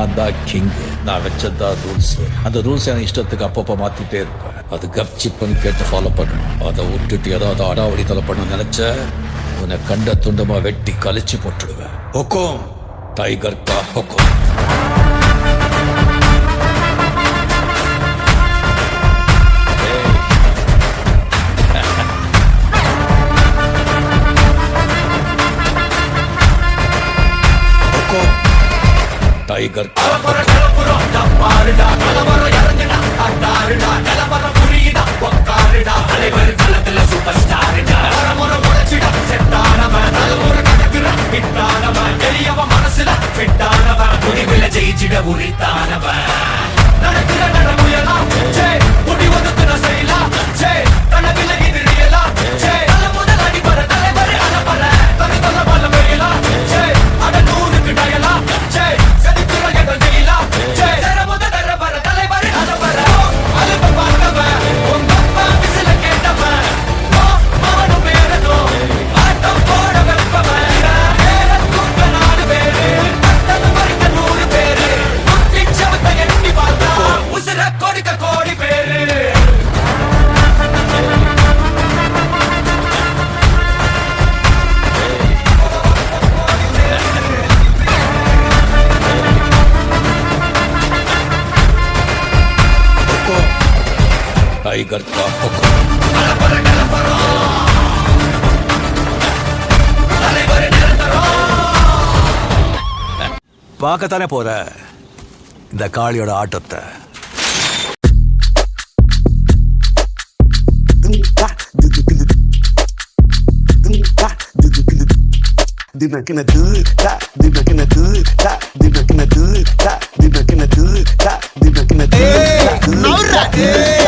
நான் தான் கிங். நான் வச்சதான் ரூல்ஸ். அந்த ரூல்ஸ் எனக்கு இஷ்டத்துக்கு அப்பப்போ மாத்திட்டே இருப்பேன். அது கப்சிப்புன்னு கேட்டு ஃபாலோ பண்ணணும். அதை விட்டுட்டு ஏதாவது அடாவடி தலை பண்ண நினைச்ச உன்னை கண்ட துண்டமா வெட்டி கழிச்சு போட்டுடுவேன். ஹொக்கும் டைகர் கா ஹொக்கும். டைகர் மனசுல ஜெயிச்சிட உரித்தானவன் நடக்கிற நடமுயலா முடி ஒதுக்குன செய்யலா கனவில இது ரியலா நல்ல முதல் அடிபர தலைவர் அலப்பற தனி தொல்ல பல மேலா அட நூறுக்கு டயலா செதுக்குற எங்கள் ஜெயிலா முத தரவர தலைவர் அலப்பற அலுப்ப பார்த்தவன் உங்க அப்பா விசில கேட்டவன் அவனும் பேரனோ ஆட்டம் போட வெப்பவன் பேரத்துக்க 4 பேரு பட்டது வரைக்க 100 பேரு முட்டி சவத்தை எண்ணி பார்த்தா உசுர கொடுக்க கோடி பேரு. டைகர் கா ஹொக்கும். பார்க்கத்தானே போற இந்த காளியோட ஆட்டத்தை. Hey,